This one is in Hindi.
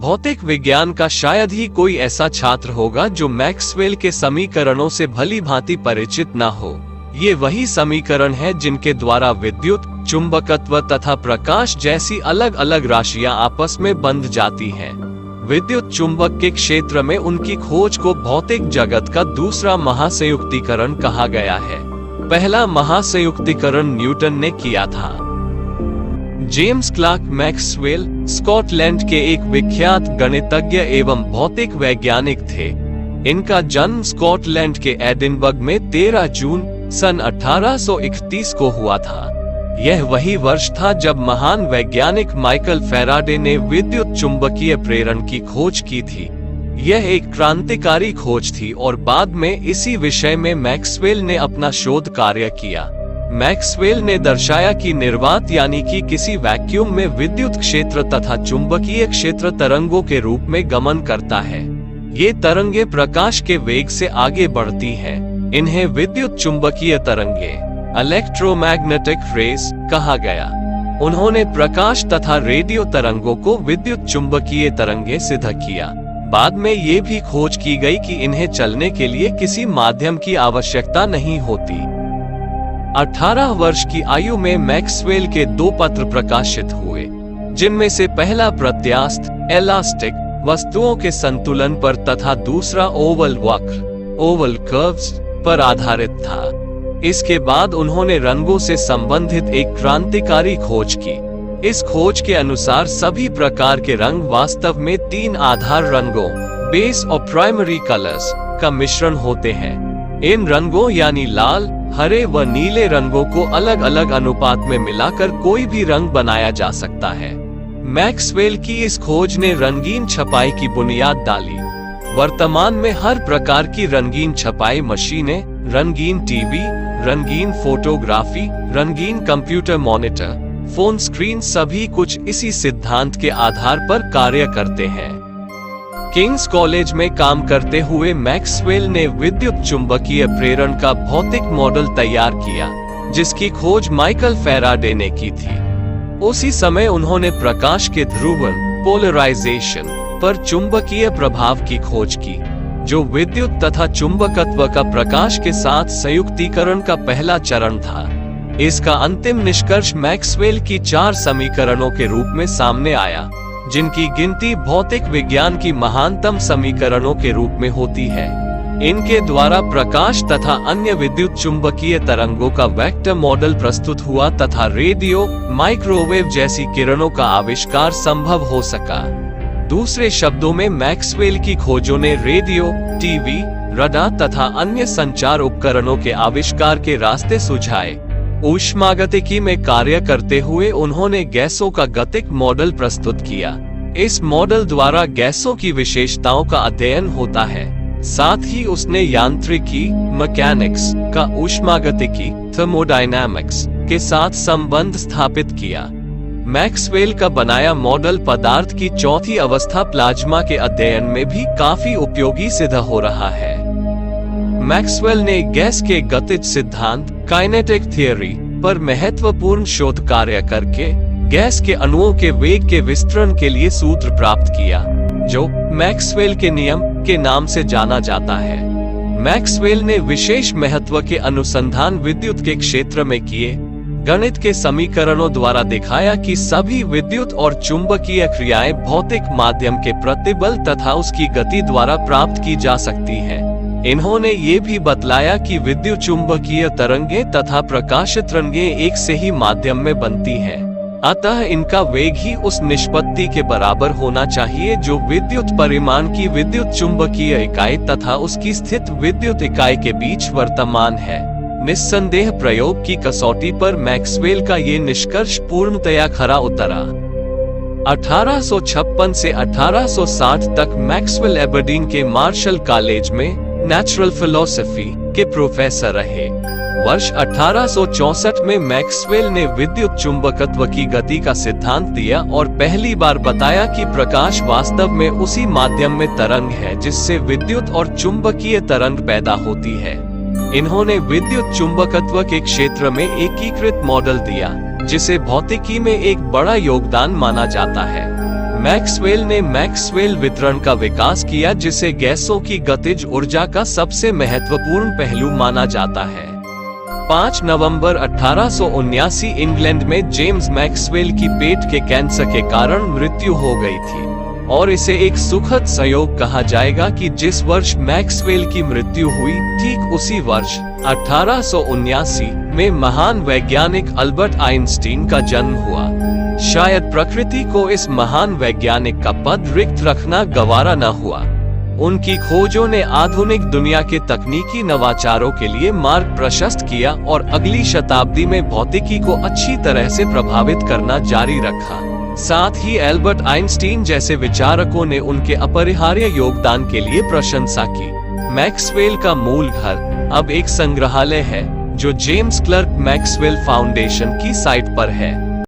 भौतिक विज्ञान का शायद ही कोई ऐसा छात्र होगा जो मैक्सवेल के समीकरणों से भली भांति परिचित न हो। ये वही समीकरण है जिनके द्वारा विद्युत, चुंबकत्व तथा प्रकाश जैसी अलग अलग राशियां आपस में बंध जाती हैं। विद्युत चुंबक के क्षेत्र में उनकी खोज को भौतिक जगत का दूसरा महासंयुक्तीकरण कहा गया है। पहला महासंयुक्तीकरण न्यूटन ने किया था। जेम्स क्लार्क मैक्सवेल स्कॉटलैंड के एक विख्यात गणितज्ञ एवं भौतिक वैज्ञानिक थे। इनका जन्म स्कॉटलैंड के एडिनबर्ग में 13 जून सन 1831 को हुआ था। यह वही वर्ष था जब महान वैज्ञानिक माइकल फैराडे ने विद्युत चुंबकीय प्रेरण की खोज की थी। यह एक क्रांतिकारी खोज थी और बाद में इसी विषय में मैक्सवेल ने अपना शोध कार्य किया। मैक्सवेल ने दर्शाया कि निर्वात यानी कि किसी वैक्यूम में विद्युत क्षेत्र तथा चुंबकीय क्षेत्र तरंगों के रूप में गमन करता है। ये तरंगे प्रकाश के वेग से आगे बढ़ती हैं। इन्हें विद्युत चुंबकीय तरंगे इलेक्ट्रोमैग्नेटिक रेज कहा गया। उन्होंने प्रकाश तथा रेडियो तरंगों को विद्युत चुंबकीय तरंगे सिद्ध किया। बाद में ये भी खोज की गई कि इन्हें चलने के लिए किसी माध्यम की आवश्यकता नहीं होती। 18 वर्ष की आयु में मैक्सवेल के 2 पत्र प्रकाशित हुए, जिनमें से पहला प्रत्यास्थ इलास्टिक वस्तुओं के संतुलन पर तथा दूसरा ओवल कर्व्स पर आधारित था। इसके बाद उन्होंने रंगों से संबंधित एक क्रांतिकारी खोज की। इस खोज के अनुसार सभी प्रकार के रंग वास्तव में 3 आधार रंगों बेस और प्राइमरी कलर्स का मिश्रण होते हैं। इन रंगों यानी लाल, हरे व नीले रंगों को अलग अलग अनुपात में मिलाकर कोई भी रंग बनाया जा सकता है। मैक्सवेल की इस खोज ने रंगीन छपाई की बुनियाद डाली। वर्तमान में हर प्रकार की रंगीन छपाई मशीनें, रंगीन टीवी, रंगीन फोटोग्राफी, रंगीन कंप्यूटर मॉनिटर, फोन स्क्रीन सभी कुछ इसी सिद्धांत के आधार पर कार्य करते हैं। किंग्स कॉलेज में काम करते हुए मैक्सवेल ने विद्युत चुंबकीय प्रेरण का भौतिक मॉडल तैयार किया, जिसकी खोज माइकल फैराडे ने की थी। उसी समय उन्होंने प्रकाश के ध्रुवण पोलराइजेशन पर चुंबकीय प्रभाव की खोज की, जो विद्युत तथा चुंबकत्व का प्रकाश के साथ संयुक्तीकरण का पहला चरण था। इसका अंतिम निष्कर्ष मैक्सवेल की 4 समीकरणों के रूप में सामने आया, जिनकी गिनती भौतिक विज्ञान की महानतम समीकरणों के रूप में होती है। इनके द्वारा प्रकाश तथा अन्य विद्युत चुंबकीय तरंगों का वेक्टर मॉडल प्रस्तुत हुआ तथा रेडियो, माइक्रोवेव जैसी किरणों का आविष्कार संभव हो सका। दूसरे शब्दों में मैक्सवेल की खोजों ने रेडियो, टीवी, रडार तथा अन्य संचार उपकरणों के आविष्कार के रास्ते सुझाए। ऊष्मागतिकी में कार्य करते हुए उन्होंने गैसों का गतिक मॉडल प्रस्तुत किया। इस मॉडल द्वारा गैसों की विशेषताओं का अध्ययन होता है। साथ ही उसने यांत्रिकी मैकेनिक्स का ऊष्मागतिकी थर्मोडायनामिक्स के साथ संबंध स्थापित किया। मैक्सवेल का बनाया मॉडल पदार्थ की चौथी अवस्था प्लाज्मा के अध्ययन में भी काफी उपयोगी सिद्ध हो रहा है। मैक्सवेल ने गैस के गतिज सिद्धांत काइनेटिक थियरी पर महत्वपूर्ण शोध कार्य करके गैस के अणुओं के वेग के विस्तरण के लिए सूत्र प्राप्त किया, जो मैक्सवेल के नियम के नाम से जाना जाता है। मैक्सवेल ने विशेष महत्व के अनुसंधान विद्युत के क्षेत्र में किए। गणित के समीकरणों द्वारा दिखाया कि सभी विद्युत और चुंबकीय क्रियाएं भौतिक माध्यम के प्रतिबल तथा उसकी गति द्वारा प्राप्त की जा सकती हैं। इन्होंने ये भी बतलाया कि विद्युत चुंबकीय तरंगे तथा प्रकाशित तरंगे एक से ही माध्यम में बनती हैं। अतः इनका वेग ही उस निष्पत्ति के बराबर होना चाहिए जो विद्युत परिमाण की विद्युत चुंबकीय इकाई तथा उसकी स्थित विद्युत इकाई के बीच वर्तमान है। निस्संदेह प्रयोग की कसौटी पर मैक्सवेल का ये निष्कर्ष पूर्णतया खरा उतरा। 1856 से 1860 तक मैक्सवेल एबरडीन के मार्शल कॉलेज में नेचुरल फिलॉसफी के प्रोफेसर रहे। वर्ष 1864 में मैक्सवेल ने विद्युत चुंबकत्व की गति का सिद्धांत दिया और पहली बार बताया कि प्रकाश वास्तव में उसी माध्यम में तरंग है जिससे विद्युत और चुंबकीय तरंग पैदा होती है। इन्होंने विद्युत चुंबकत्व के क्षेत्र में एकीकृत मॉडल दिया, जिसे भौतिकी में एक बड़ा योगदान माना जाता है। मैक्सवेल ने मैक्सवेल वितरण का विकास किया, जिसे गैसों की गतिज ऊर्जा का सबसे महत्वपूर्ण पहलू माना जाता है। 5 नवंबर 1879 इंग्लैंड में जेम्स मैक्सवेल की पेट के कैंसर के कारण मृत्यु हो गई थी, और इसे एक सुखद संयोग कहा जाएगा कि जिस वर्ष मैक्सवेल की मृत्यु हुई, ठीक उसी वर्ष 1879 में महान वैज्ञानिक अल्बर्ट आइंस्टीन का जन्म हुआ। शायद प्रकृति को इस महान वैज्ञानिक का पद रिक्त रखना गवारा न हुआ। उनकी खोजों ने आधुनिक दुनिया के तकनीकी नवाचारों के लिए मार्ग प्रशस्त किया और अगली शताब्दी में भौतिकी को अच्छी तरह से प्रभावित करना जारी रखा। साथ ही एल्बर्ट आइंस्टीन जैसे विचारकों ने उनके अपरिहार्य योगदान के लिए प्रशंसा की। मैक्सवेल का मूल घर अब एक संग्रहालय है, जो जेम्स क्लर्क मैक्सवेल फाउंडेशन की साइट पर है।